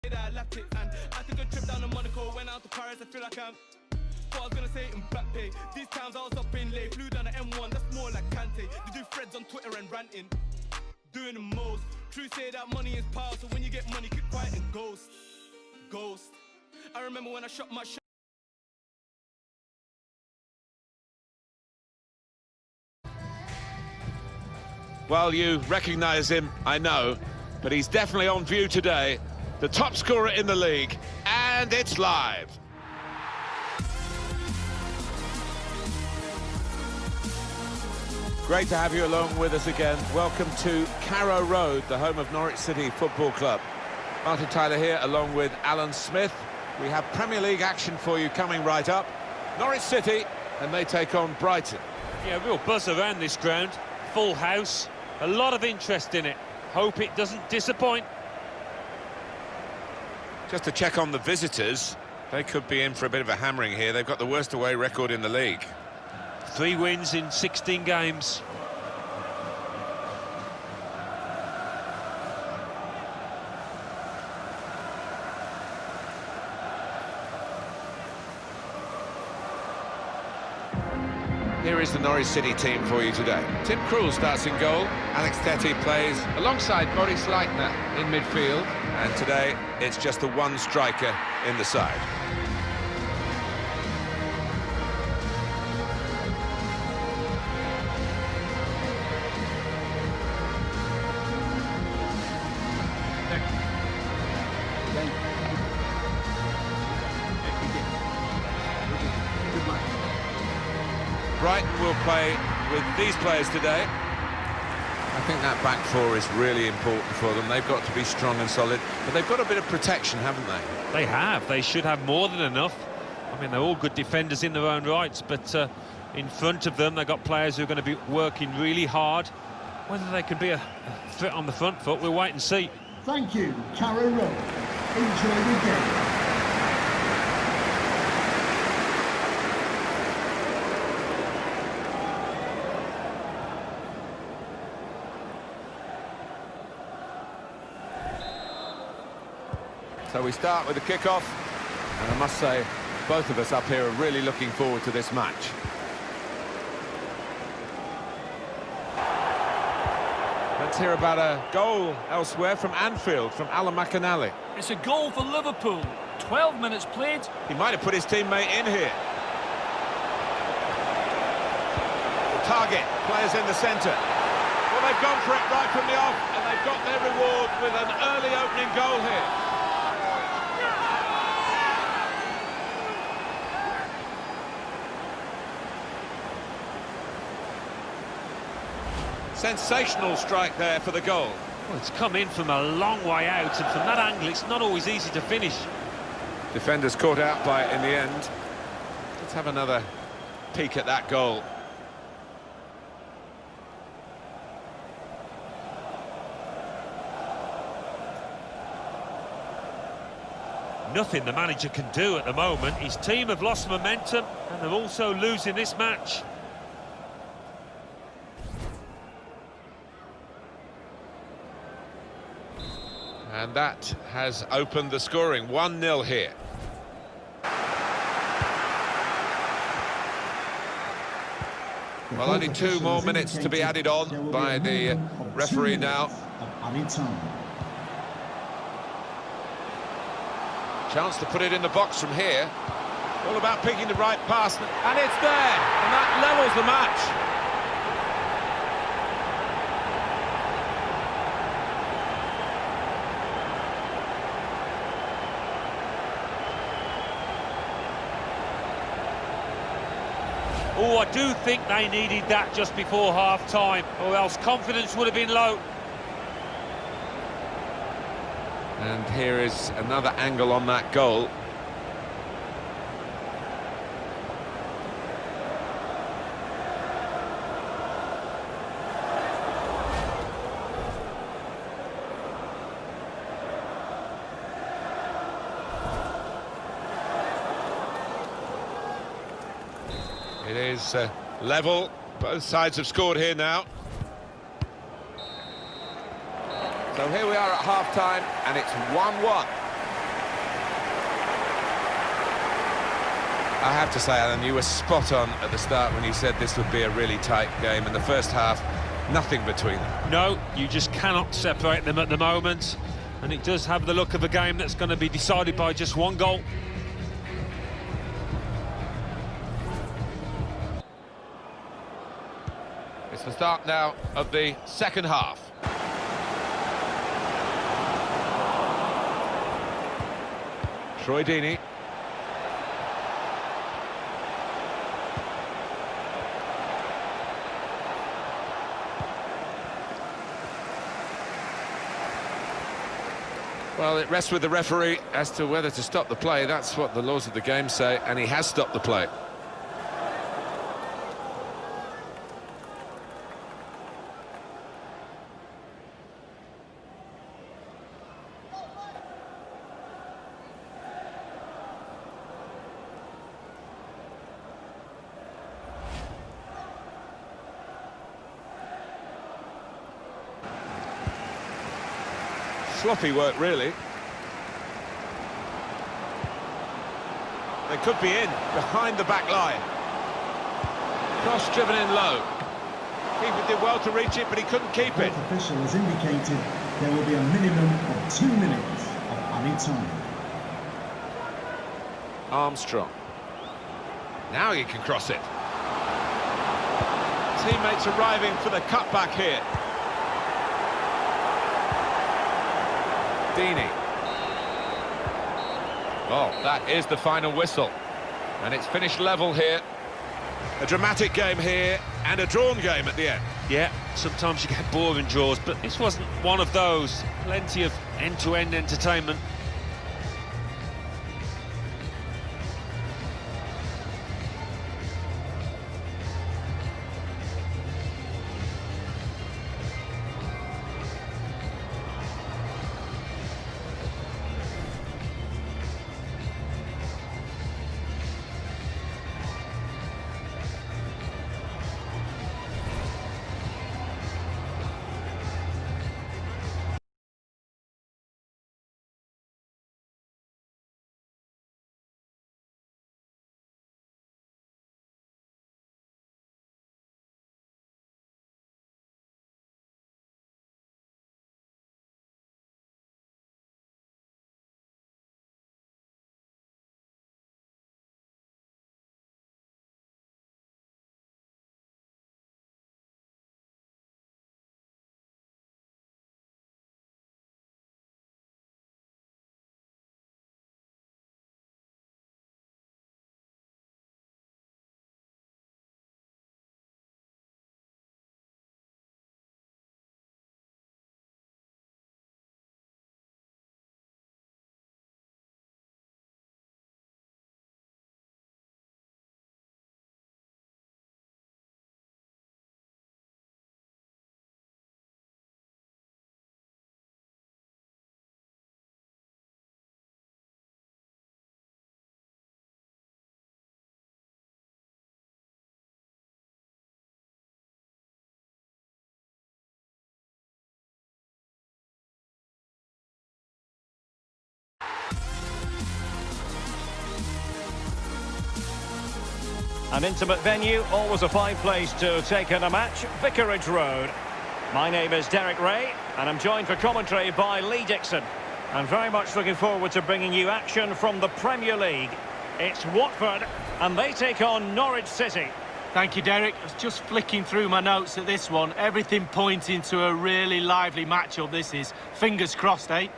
And I took a trip down to Monaco, went out to Paris, I feel like I'm what I was gonna say in back pay. These times I was up in late, flew down the M1, that's more like Kante. They do threads on Twitter and ranting, doing the most. True say that money is power, so when you get money, keep quiet and ghost. I remember when I shot my shot. Well, you recognise him, I know, but he's definitely on view today. The top scorer in the league, and it's live. Great to have you along with us again. Welcome to Carrow Road, the home of Norwich City Football Club. Martin Tyler here, along with Alan Smith. We have Premier League action for you coming right up. Norwich City, and they take on Brighton. Yeah, real buzz around this ground. Full house, a lot of interest in it. Hope it doesn't disappoint. Just to check on the visitors, they could be in for a bit of a hammering here. They've got the worst away record in the league. 3 wins in 16 games. Here is the Norwich City team for you today. Tim Krul starts in goal. Alex Tettey plays alongside Boris Leitner in midfield. And today, it's just the one striker in the side. Brighton will play with these players today. I think that back four is really important for them. They've got to be strong and solid, but they've got a bit of protection, haven't they? They have. They should have more than enough. I mean, they're all good defenders in their own rights, but in front of them, they've got players who are going to be working really hard. Whether they can be a threat on the front foot, we'll wait and see. Thank you, Carrow Road. Enjoy the game. So we start with the kick-off, and I must say, both of us up here are really looking forward to this match. Let's hear about a goal elsewhere from Anfield, from Alan McInally. It's a goal for Liverpool. 12 minutes played. He might have put his teammate in here. Target, players in the centre. Well, they've gone for it right from the off, and they've got their reward with an early opening goal here. Sensational strike there for the goal. Well, it's come in from a long way out, and from that angle, it's not always easy to finish. Defenders caught out by it in the end. Let's have another peek at that goal. Nothing the manager can do at the moment. His team have lost momentum, and they're also losing this match. And that has opened the scoring. 1-0 here. Well, only 2 more minutes to be added on by the referee now. Chance to put it in the box from here. All about picking the right pass, and it's there, and that levels the match. Oh, I do think they needed that just before half-time, or else confidence would have been low. And here is another angle on that goal. It is level. Both sides have scored here now. So here we are at half-time, and it's 1-1. I have to say, Alan, you were spot on at the start when you said this would be a really tight game. In the first half, nothing between them. No, you just cannot separate them at the moment. And it does have the look of a game that's going to be decided by just one goal. It's the start now of the second half. Troy Deeney. Well, it rests with the referee as to whether to stop the play. That's what the laws of the game say, and he has stopped the play. Sloppy work, really. They could be in, behind the back line. Cross driven in low. Keeper did well to reach it, but he couldn't keep it. The official has indicated there will be a minimum of 2 minutes of added time. Armstrong. Now he can cross it. Teammates arriving for the cutback here. Deeney. Oh, that is the final whistle. And it's finished level here. A dramatic game here, and a drawn game at the end. Yeah, sometimes you get boring draws, but this wasn't one of those. Plenty of end-to-end entertainment. An intimate venue, always a fine place to take in a match, Vicarage Road. My name is Derek Ray, and I'm joined for commentary by Lee Dixon. I'm very much looking forward to bringing you action from the Premier League. It's Watford, and they take on Norwich City. Thank you, Derek. I was just flicking through my notes at this one. Everything pointing to a really lively matchup this is. Fingers crossed, eh?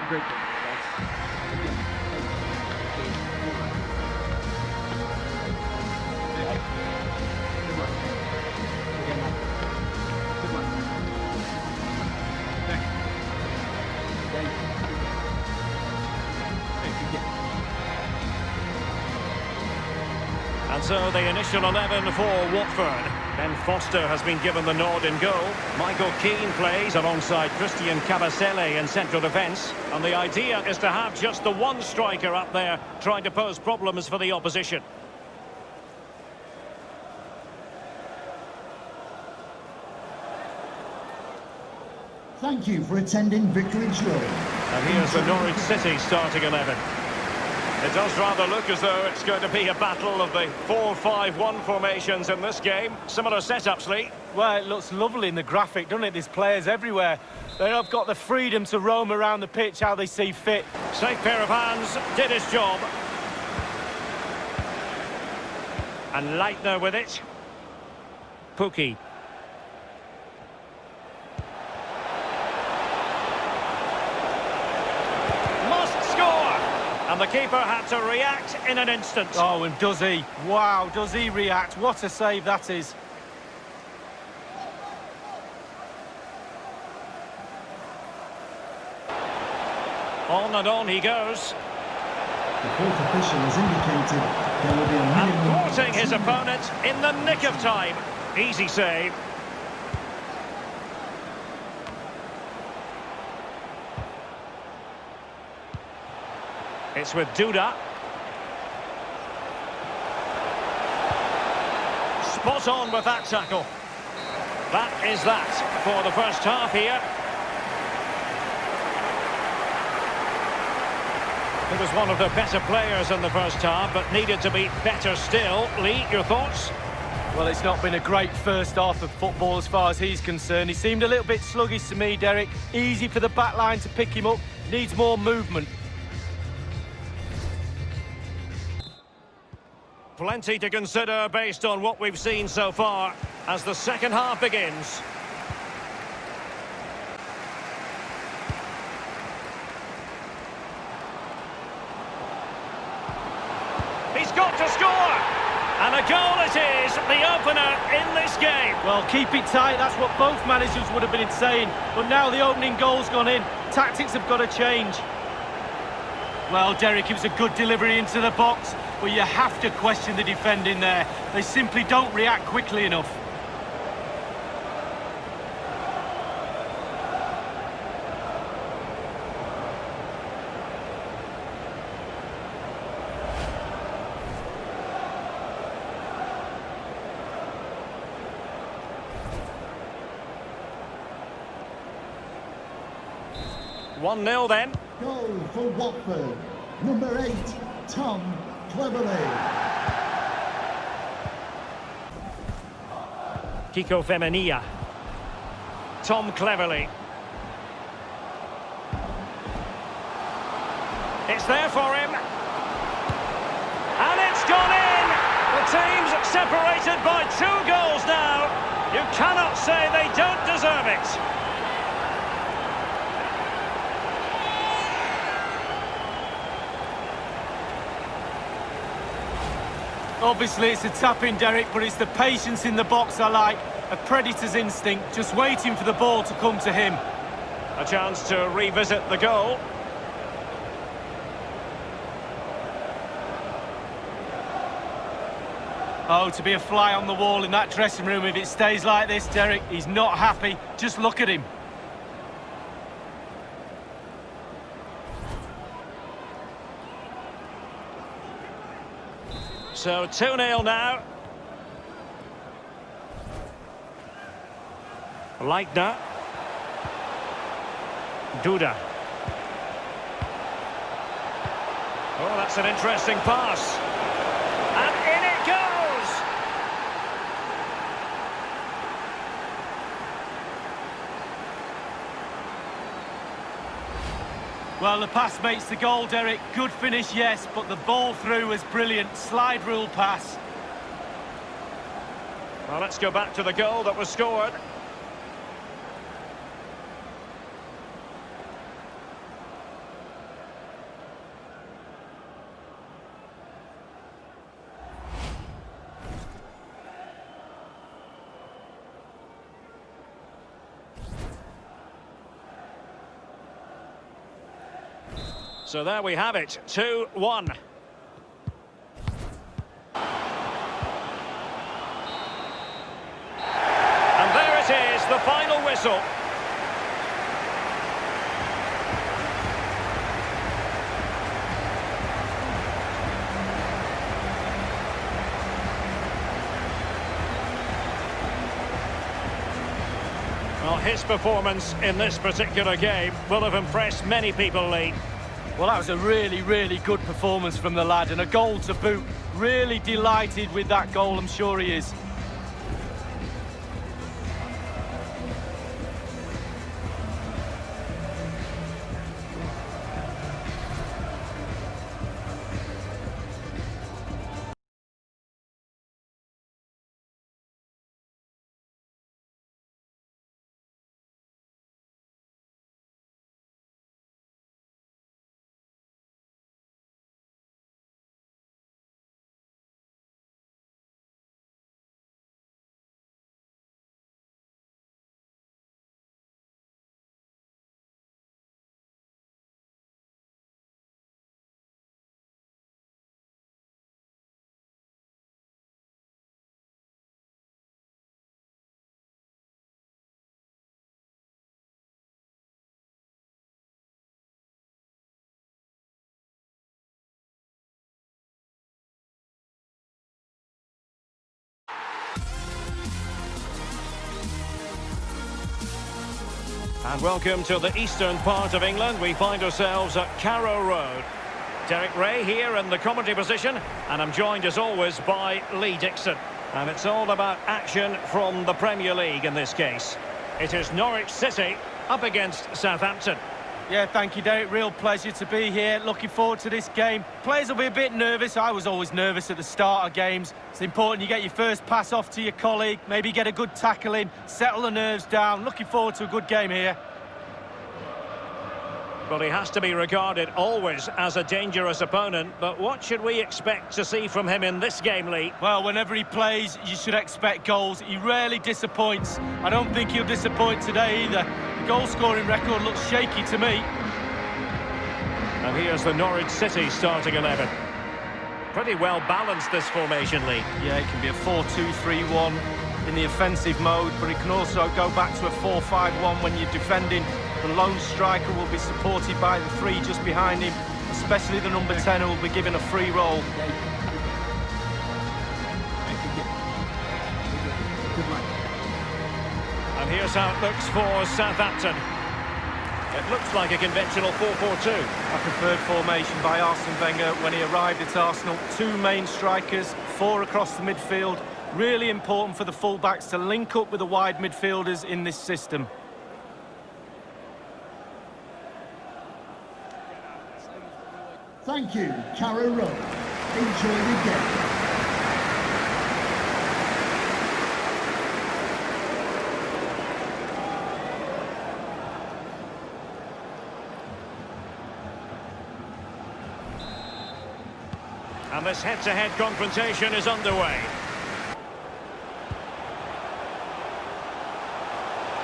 Great. And so the initial 11 for Watford. Ben Foster has been given the nod in goal. Michael Keane plays alongside Christian Kabasele in central defence. And the idea is to have just the one striker up there trying to pose problems for the opposition. Thank you for attending Vicarage Road. And here's the Norwich City starting 11. It does rather look as though it's going to be a battle of the 4-5-1 formations in this game. Similar setups, Lee. Well, it looks lovely in the graphic, doesn't it? There's players everywhere. They have got the freedom to roam around the pitch how they see fit. Safe pair of hands, did his job. And Leitner with it. Pukki. Must score! And the keeper had to react in an instant. Oh, and does he? Wow, does he react? What a save that is. On and on he goes. The fourth official has indicated there will be a And minimum of thwarting his 2 opponent in the nick of time. Easy save. It's with Duda. Spot on with that tackle. That is that for the first half here. He was one of the better players in the first half, but needed to be better still. Lee, your thoughts? Well, it's not been a great first half of football as far as he's concerned. He seemed a little bit sluggish to me, Derek. Easy for the back line to pick him up. Needs more movement. Plenty to consider based on what we've seen so far as the second half begins. He's got to score! And a goal it is, the opener in this game. Well, keep it tight. That's what both managers would have been saying. But now the opening goal's gone in. Tactics have got to change. Well, Derek, it was a good delivery into the box, but you have to question the defending there. They simply don't react quickly enough. One 1-0 then. Goal for Watford. Number 8, Tom Cleverley. Kiko Femenia. Tom Cleverley. It's there for him. And it's gone in! The team's separated by 2 goals now. You cannot say they don't deserve it. Obviously, it's a tap-in, Derek, but it's the patience in the box I like. A predator's instinct, just waiting for the ball to come to him. A chance to revisit the goal. Oh, to be a fly on the wall in that dressing room if it stays like this, Derek. He's not happy. Just look at him. So 2-0 now. Leitner. Duda. Oh, that's an interesting pass. And in it goes! Well, the pass makes the goal, Derek. Good finish, yes, but the ball through was brilliant. Slide rule pass. Well, let's go back to the goal that was scored. So there we have it, 2-1. Well, his performance in this particular game will have impressed many people, Lee. Well, that was a really, really good performance from the lad, and a goal to boot. Really delighted with that goal, I'm sure he is. And welcome to the eastern part of England. We find ourselves at Carrow Road. Derek Ray here in the commentary position, and I'm joined as always by Lee Dixon. And it's all about action from the Premier League in this case. It is Norwich City up against Southampton. Yeah, thank you, Derek. Real pleasure to be here. Looking forward to this game. Players will be a bit nervous. I was always nervous at the start of games. It's important you get your first pass off to your colleague, maybe get a good tackle in, settle the nerves down. Looking forward to a good game here. Well, he has to be regarded always as a dangerous opponent, but what should we expect to see from him in this game, Lee? Well, whenever he plays, you should expect goals. He rarely disappoints. I don't think he'll disappoint today either. The goal-scoring record looks shaky to me. And here's the Norwich City starting 11. Pretty well balanced, this formation, Lee. Yeah, it can be a 4-2-3-1 in the offensive mode, but it can also go back to a 4-5-1 when you're defending. The lone striker will be supported by the three just behind him, especially the number 10 who will be given a free role. And here's how it looks for Southampton. It looks like a conventional 4-4-2. A preferred formation by Arsene Wenger when he arrived at Arsenal. Two main strikers, four across the midfield. Really important for the full-backs to link up with the wide midfielders in this system. Thank you, Carrow Road. Enjoy the game. And this head-to-head confrontation is underway.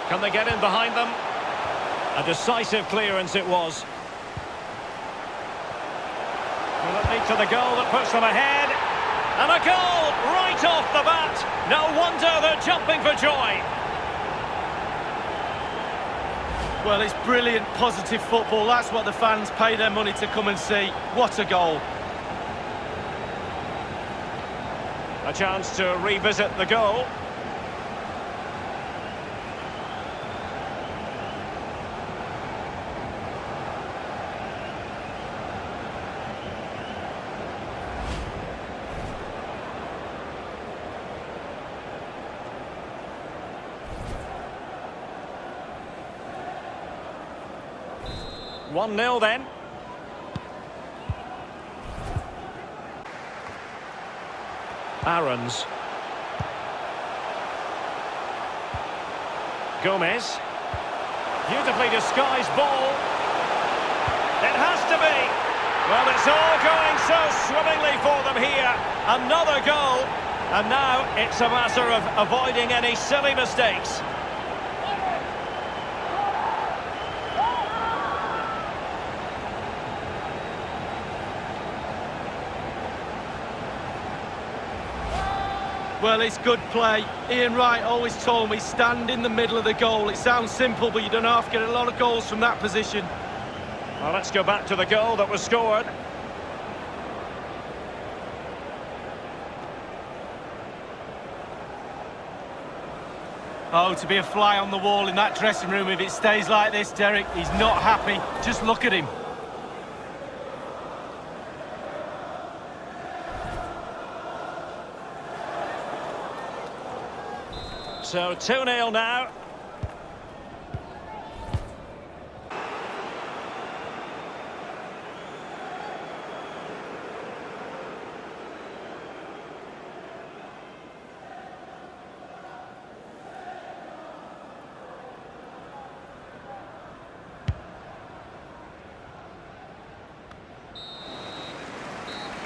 Can they get in behind them? A decisive clearance it was. Will it lead to the goal that puts them ahead? And a goal right off the bat. No wonder they're jumping for joy. Well, it's brilliant, positive football. That's what the fans pay their money to come and see. What a goal. A chance to revisit the goal. One 0 then. Aarons. Gomez. Beautifully disguised ball. It has to be. Well, it's all going so swimmingly for them here. Another goal. And now it's a matter of avoiding any silly mistakes. Well, it's good play. Ian Wright always told me, stand in the middle of the goal. It sounds simple, but you don't have to get a lot of goals from that position. Well, let's go back to the goal that was scored. Oh, to be a fly on the wall in that dressing room if it stays like this, Derek. He's not happy. Just look at him. So 2-0 now.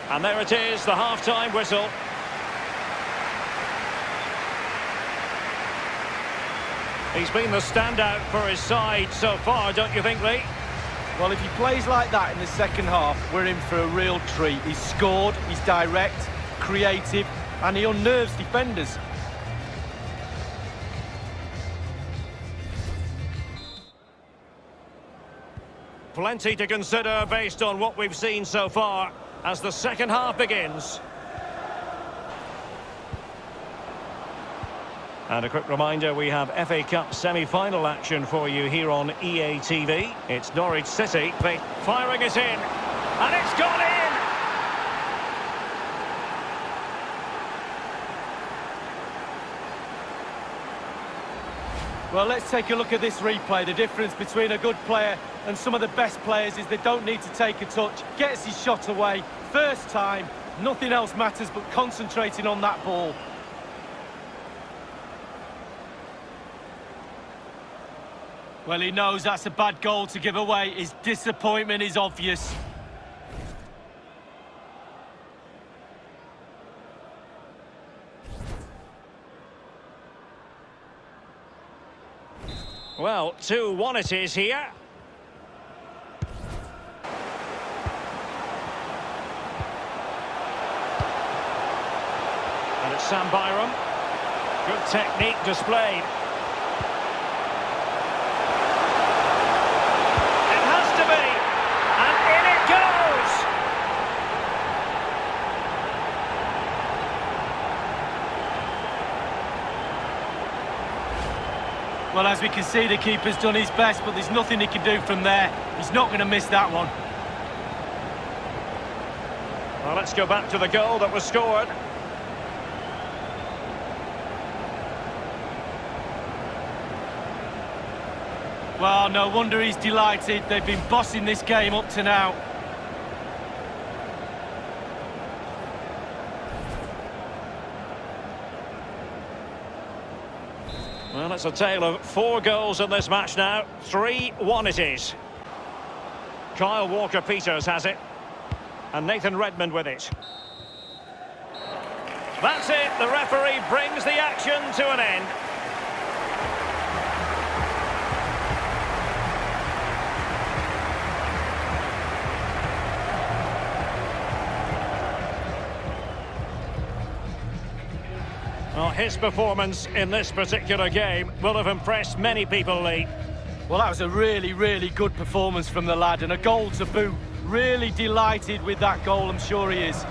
And there it is, the half-time whistle. He's been the standout for his side so far, don't you think, Lee? Well, if he plays like that in the second half, we're in for a real treat. He's scored, he's direct, creative, and he unnerves defenders. Plenty to consider based on what we've seen so far as the second half begins. And a quick reminder, we have FA Cup semi-final action for you here on EA TV. It's Norwich City firing it in, and it's gone in! Well, let's take a look at this replay. The difference between a good player and some of the best players is they don't need to take a touch. Gets his shot away, first time, nothing else matters but concentrating on that ball. Well, he knows that's a bad goal to give away. His disappointment is obvious. Well, 2-1 it is here. And it's Sam Byram. Good technique displayed. It has to be. And in it goes! Well, as we can see, the keeper's done his best, but there's nothing he can do from there. He's not going to miss that one. Well, let's go back to the goal that was scored. Well, no wonder he's delighted. They've been bossing this game up to now. Well, it's a tale of 4 goals in this match now. 3-1 it is. Kyle Walker-Peters has it. And Nathan Redmond with it. That's it. The referee brings the action to an end. Well, his performance in this particular game will have impressed many people, Lee. Well, that was a really, really good performance from the lad, and a goal to boot. Really delighted with that goal, I'm sure he is.